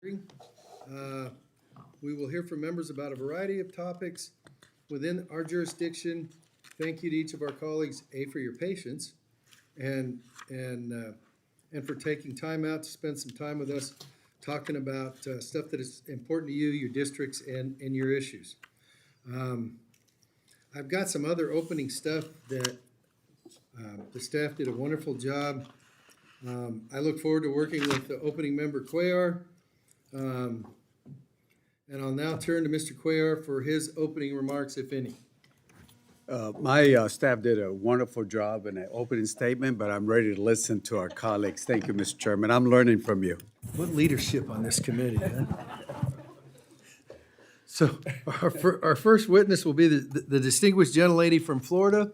Uh, We will hear from members about a variety of topics within our jurisdiction. Thank you to each of our colleagues, for your patience and for taking time out to spend some time with us talking about stuff that is important to you, your districts, and your issues. I've got some other opening stuff that the staff did a wonderful job. I look forward to working with the opening member Cuellar. And I'll now turn to Mr. Cuellar for his opening remarks, if any. My staff did a wonderful job in an opening statement, but I'm ready to listen to our colleagues. Thank you, Mr. Chairman. I'm learning from you. What leadership on this committee, huh? So our first witness will be the distinguished gentlelady from Florida.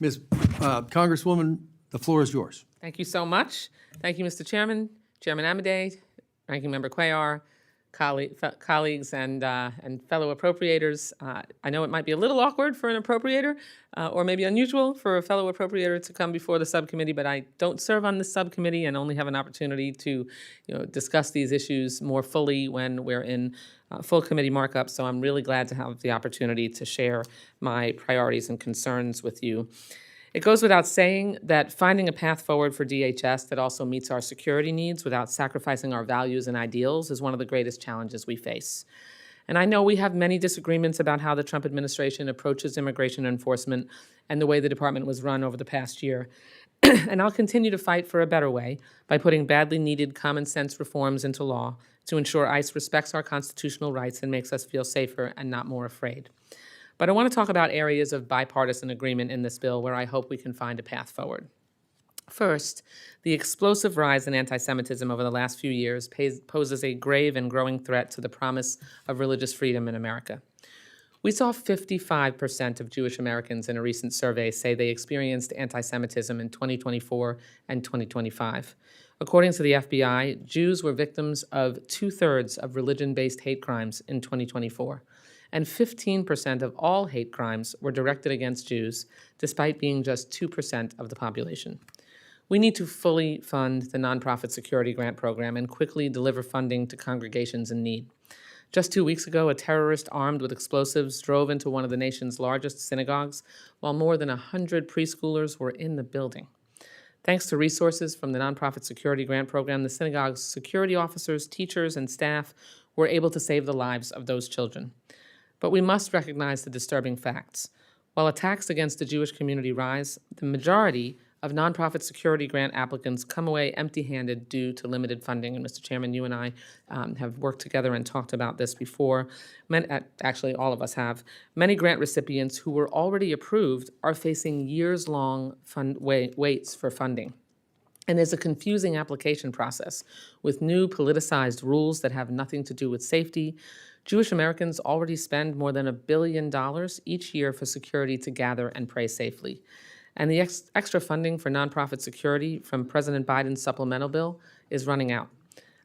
Ms. Congresswoman, the floor is yours. Thank you so much. Thank you, Mr. Chairman, Chairman Amedee, Ranking Member Cuellar, colleagues and fellow appropriators. I know it might be a little awkward for an appropriator, or maybe unusual for a fellow appropriator to come before the subcommittee, but I don't serve on this subcommittee and only have an opportunity to discuss these issues more fully when we're in full committee markup. So I'm really glad to have the opportunity to share my priorities and concerns with you. It goes without saying that finding a path forward for DHS that also meets our security needs without sacrificing our values and ideals is one of the greatest challenges we face. And I know we have many disagreements about how the Trump administration approaches immigration enforcement and the way the department was run over the past year. And I'll continue to fight for a better way by putting badly needed common sense reforms into law to ensure ICE respects our constitutional rights and makes us feel safer and not more afraid. But I want to talk about areas of bipartisan agreement in this bill where I hope we can find a path forward. First, the explosive rise in anti-Semitism over the last few years poses a grave and growing threat to the promise of religious freedom in America. We saw 55% of Jewish Americans in a recent survey say they experienced anti-Semitism in 2024 and 2025. According to the FBI, Jews were victims of 2/3 of religion-based hate crimes in 2024. And 15% of all hate crimes were directed against Jews, despite being just 2% of the population. We need to fully fund the Nonprofit Security Grant Program and quickly deliver funding to congregations in need. Just 2 weeks ago, a terrorist armed with explosives drove into one of the nation's largest synagogues, while more than 100 preschoolers were in the building. Thanks to resources from the Nonprofit Security Grant Program, the synagogue's security officers, teachers, and staff were able to save the lives of those children. But we must recognize the disturbing facts. While attacks against the Jewish community rise, the majority of nonprofit security grant applicants come away empty-handed due to limited funding. And Mr. Chairman, you and I have worked together and talked about this before. Actually, all of us have. Many grant recipients who were already approved are facing years-long waits for funding. And there's a confusing application process with new politicized rules that have nothing to do with safety. Jewish Americans already spend more than $1 billion each year for security to gather and pray safely. And the extra funding for nonprofit security from President Biden's supplemental bill is running out.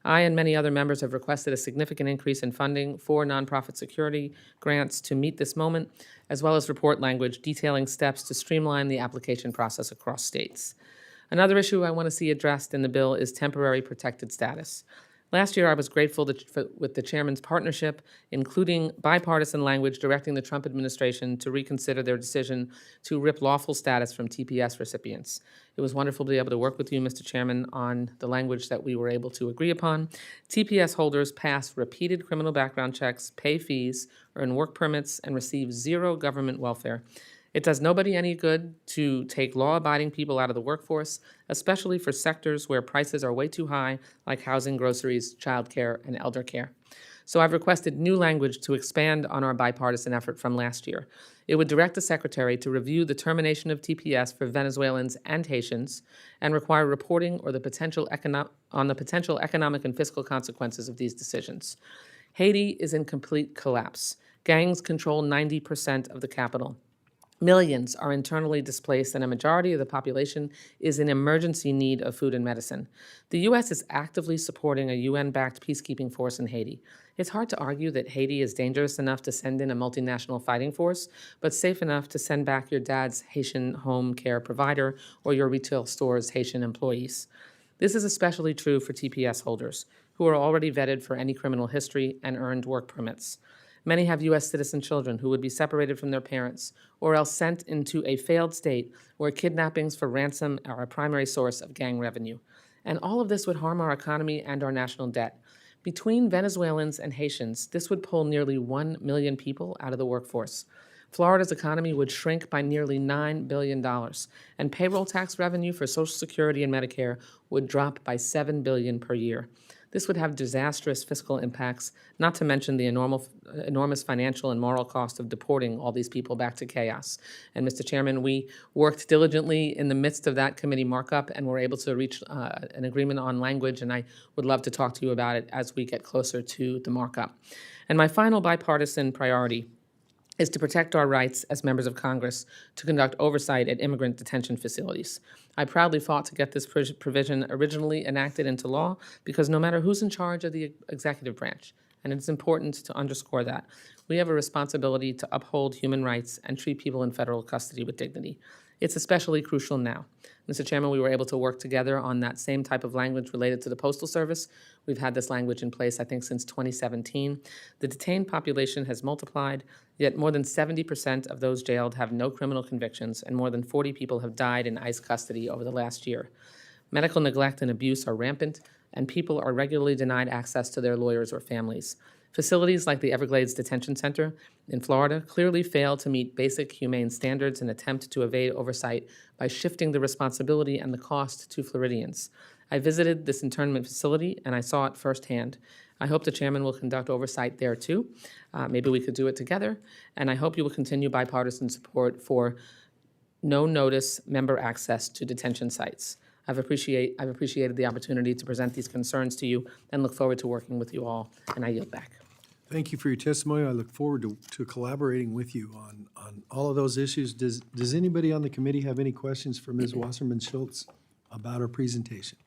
I and many other members have requested a significant increase in funding for nonprofit security grants to meet this moment, as well as report language detailing steps to streamline the application process across states. Another issue I want to see addressed in the bill is temporary protected status. Last year, I was grateful with the chairman's partnership, including bipartisan language directing the Trump administration to reconsider their decision to rip lawful status from TPS recipients. It was wonderful to be able to work with you, Mr. Chairman, on the language that we were able to agree upon. TPS holders pass repeated criminal background checks, pay fees, earn work permits, and receive zero government welfare. It does nobody any good to take law-abiding people out of the workforce, especially for sectors where prices are way too high, like housing, groceries, childcare, and elder care. So I've requested new language to expand on our bipartisan effort from last year. It would direct the Secretary to review the termination of TPS for Venezuelans and Haitians and require reporting or the potential economic and fiscal consequences of these decisions. Haiti is in complete collapse. Gangs control 90% of the capital. Millions are internally displaced, and a majority of the population is in emergency need of food and medicine. The U.S. is actively supporting a UN-backed peacekeeping force in Haiti. It's hard to argue that Haiti is dangerous enough to send in a multinational fighting force, but safe enough to send back your dad's Haitian home care provider or your retail store's Haitian employees. This is especially true for TPS holders, who are already vetted for any criminal history and earned work permits. Many have U.S. citizen children who would be separated from their parents or else sent into a failed state where kidnappings for ransom are a primary source of gang revenue. And all of this would harm our economy and our national debt. Between Venezuelans and Haitians, this would pull nearly 1 million people out of the workforce. Florida's economy would shrink by nearly $9 billion, and payroll tax revenue for Social Security and Medicare would drop by $7 billion per year. This would have disastrous fiscal impacts, not to mention the enormous financial and moral cost of deporting all these people back to chaos. And Mr. Chairman, we worked diligently in the midst of that committee markup and were able to reach an agreement on language, and I would love to talk to you about it as we get closer to the markup. And my final bipartisan priority is to protect our rights as members of Congress to conduct oversight at immigrant detention facilities. I proudly fought to get this provision originally enacted into law because no matter who's in charge of the executive branch, and it's important to underscore that, we have a responsibility to uphold human rights and treat people in federal custody with dignity. It's especially crucial now. Mr. Chairman, we were able to work together on that same type of language related to the Postal Service. We've had this language in place, I think, since 2017. The detained population has multiplied, yet more than 70% of those jailed have no criminal convictions, and more than 40 people have died in ICE custody over the last year. Medical neglect and abuse are rampant, and people are regularly denied access to their lawyers or families. Facilities like the Everglades Detention Center in Florida clearly fail to meet basic humane standards and attempt to evade oversight by shifting the responsibility and the cost to Floridians. I visited this internment facility and I saw it firsthand. I hope the chairman will conduct oversight there too. Maybe we could do it together. And I hope you will continue bipartisan support for no-notice member access to detention sites. I've appreciated the opportunity to present these concerns to you and look forward to working with you all, and I yield back. Thank you for your testimony. I look forward to collaborating with you on all of those issues. Does anybody on the committee have any questions for Ms. Wasserman Schultz about her presentation?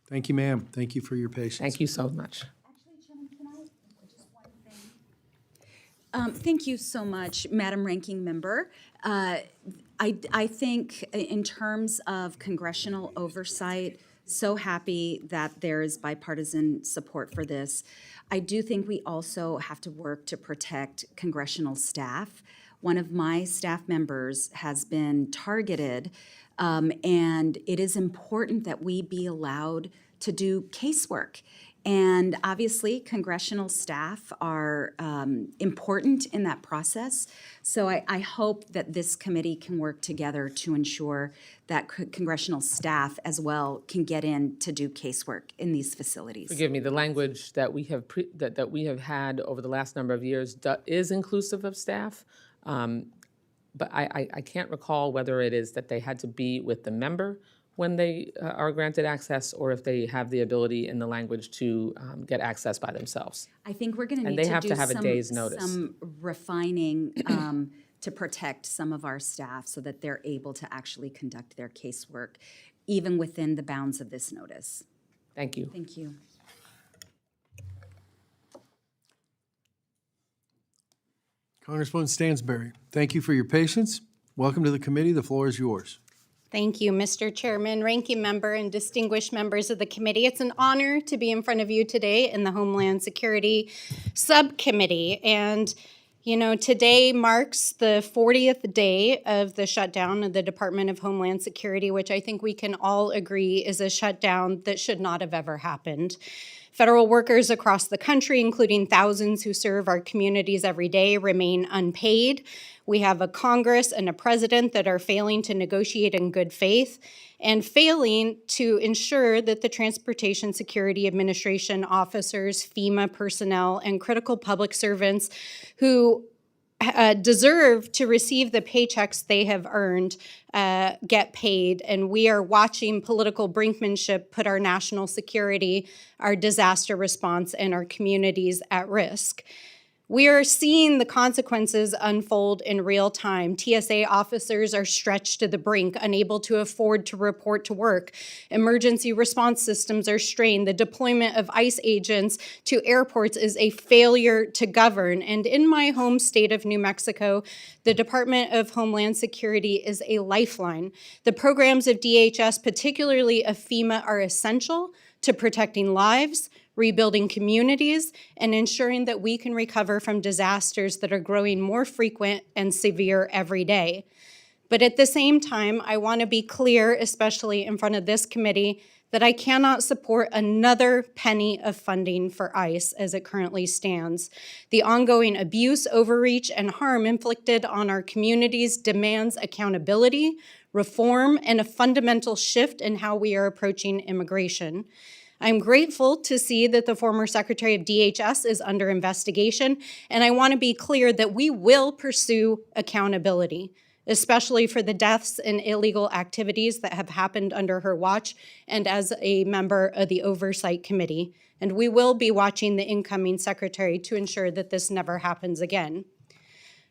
Thank you, ma'am. Thank you for your patience. Thank you so much. Actually, Chairman, can I, just one thing? Thank you so much, Madam Ranking Member. I think in terms of congressional oversight, so happy that there is bipartisan support for this. I do think we also have to work to protect congressional staff. One of my staff members has been targeted, and it is important that we be allowed to do casework. And obviously, congressional staff are important in that process. So I hope that this committee can work together to ensure that congressional staff as well can get in to do casework in these facilities. Forgive me, the language that we have that we have had over the last number of years is inclusive of staff, but I can't recall whether it is that they had to be with the member when they are granted access, or if they have the ability in the language to get access by themselves. I think we're going to And need they to have do to have a day's notice. some refining to protect some of our staff so that they're able to actually conduct their casework, even within the bounds of this notice. Thank you. Thank you. Congresswoman Stansbury, thank you for your patience. Welcome to the committee. The floor is yours. Thank you, Mr. Chairman, Ranking Member, and distinguished members of the committee. It's an honor to be in front of you today in the Homeland Security Subcommittee. And, you know, today marks the 40th day of the shutdown of the Department of Homeland Security, which I think we can all agree is a shutdown that should not have ever happened. Federal workers across the country, including thousands who serve our communities every day, remain unpaid. We have a Congress and a president that are failing to negotiate in good faith and failing to ensure that the Transportation Security Administration officers, FEMA personnel, and critical public servants who deserve to receive the paychecks they have earned get paid. And we are watching political brinkmanship put our national security, our disaster response, and our communities at risk. We are seeing the consequences unfold in real time. TSA officers are stretched to the brink, unable to afford to report to work. Emergency response systems are strained. The deployment of ICE agents to airports is a failure to govern. And in my home state of New Mexico, the Department of Homeland Security is a lifeline. The programs of DHS, particularly of FEMA, are essential to protecting lives, rebuilding communities, and ensuring that we can recover from disasters that are growing more frequent and severe every day. But at the same time, I want to be clear, especially in front of this committee, that I cannot support another penny of funding for ICE as it currently stands. The ongoing abuse, overreach, and harm inflicted on our communities demands accountability, reform, and a fundamental shift in how we are approaching immigration. I'm grateful to see that the former Secretary of DHS is under investigation, and I want to be clear that we will pursue accountability, especially for the deaths and illegal activities that have happened under her watch and as a member of the Oversight Committee. And we will be watching the incoming secretary to ensure that this never happens again.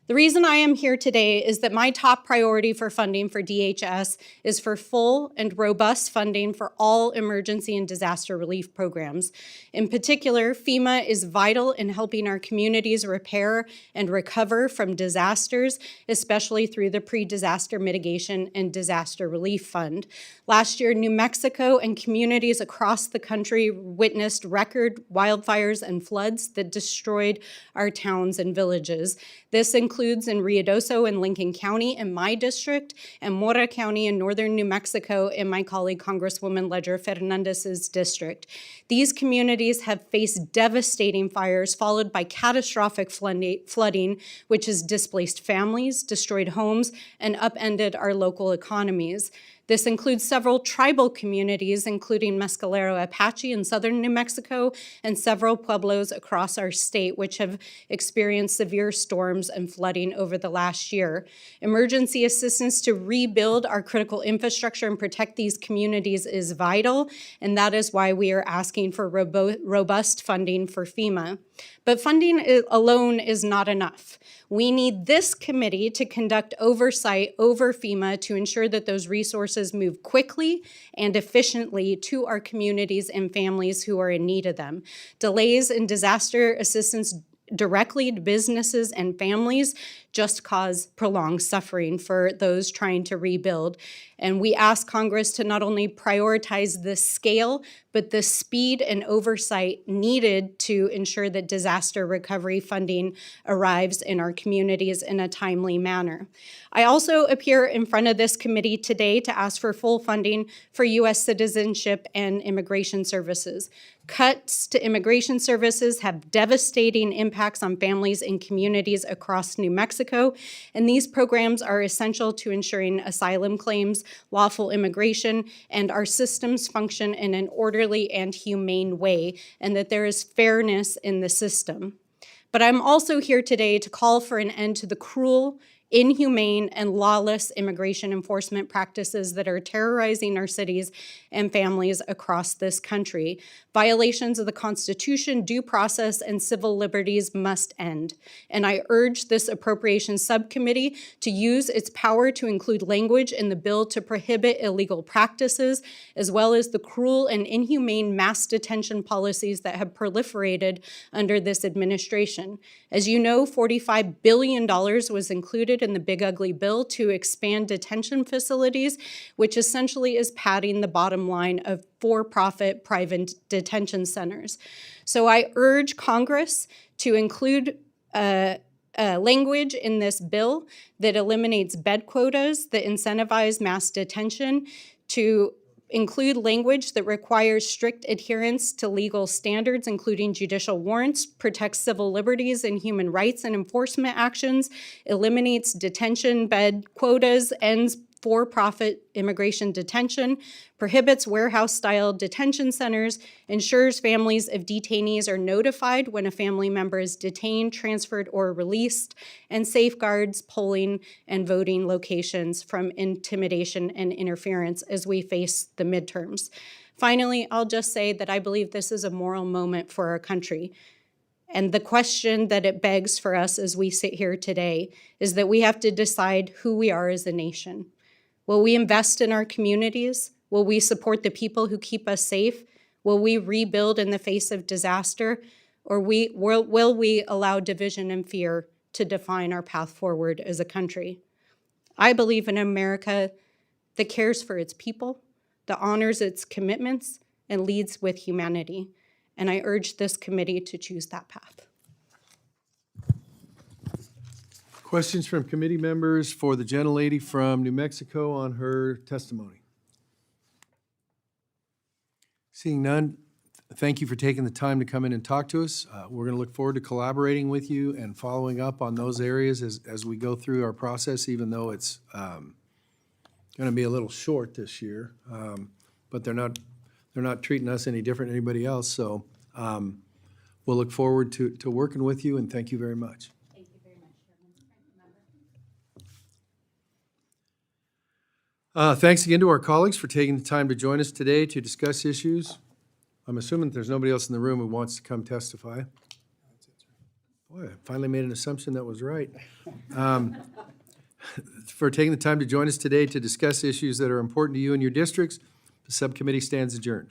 The reason I am here today is that my top priority for funding for DHS is for full and robust funding for all emergency and disaster relief programs. In particular, FEMA is vital in helping our communities repair and recover from disasters, especially through the Pre-Disaster Mitigation and Disaster Relief Fund. Last year, New Mexico and communities across the country witnessed record wildfires and floods that destroyed our towns and villages. This includes in Ruidoso and Lincoln County in my district, and Mora County in northern New Mexico in my colleague Congresswoman Ledger Fernandez's district. These communities have faced devastating fires followed by catastrophic flooding, which has displaced families, destroyed homes, and upended our local economies. This includes several tribal communities, including Mescalero Apache in southern New Mexico and several pueblos across our state, which have experienced severe storms and flooding over the last year. Emergency assistance to rebuild our critical infrastructure and protect these communities is vital, and that is why we are asking for robust funding for FEMA. But funding alone is not enough. We need this committee to conduct oversight over FEMA to ensure that those resources move quickly and efficiently to our communities and families who are in need of them. Delays in disaster assistance directly to businesses and families just cause prolonged suffering for those trying to rebuild. And we ask Congress to not only prioritize the scale, but the speed and oversight needed to ensure that disaster recovery funding arrives in our communities in a timely manner. I also appear in front of this committee today to ask for full funding for U.S. citizenship and immigration services. Cuts to immigration services have devastating impacts on families and communities across New Mexico, and these programs are essential to ensuring asylum claims, lawful immigration, and our systems function in an orderly and humane way, and that there is fairness in the system. But I'm also here today to call for an end to the cruel, inhumane, and lawless immigration enforcement practices that are terrorizing our cities and families across this country. Violations of the Constitution, due process, and civil liberties must end. And I urge this Appropriations Subcommittee to use its power to include language in the bill to prohibit illegal practices, as well as the cruel and inhumane mass detention policies that have proliferated under this administration. As you know, $45 billion was included in the Big Ugly Bill to expand detention facilities, which essentially is padding the bottom line of for-profit private detention centers. So I urge Congress to include language in this bill that eliminates bed quotas that incentivize mass detention, to include language that requires strict adherence to legal standards, including judicial warrants, protects civil liberties and human rights and enforcement actions, eliminates detention bed quotas, ends for-profit immigration detention, prohibits warehouse-style detention centers, ensures families of detainees are notified when a family member is detained, transferred, or released, and safeguards polling and voting locations from intimidation and interference as we face the midterms. Finally, I'll just say that I believe this is a moral moment for our country. And the question that it begs for us as we sit here today is that we have to decide who we are as a nation. Will we invest in our communities? Will we support the people who keep us safe? Will we rebuild in the face of disaster? Or will we allow division and fear to define our path forward as a country? I believe in America that cares for its people, that honors its commitments, and leads with humanity. And I urge this committee to choose that path. Questions from committee members for the gentlelady from New Mexico on her testimony? Seeing none, thank you for taking the time to come in and talk to us. We're going to look forward to collaborating with you and following up on those areas as we go through our process, even though it's going to be a little short this year. But they're not treating us any different than anybody else. So we'll look forward to working with you, and thank you very much. Thank you very much, Chairman. Thanks again to our colleagues for taking the time to join us today to discuss issues. I'm assuming that there's nobody else in the room who wants to come testify. Boy, I finally made an assumption that was right. For taking the time to join us today to discuss issues that are important to you and your districts, the subcommittee stands adjourned.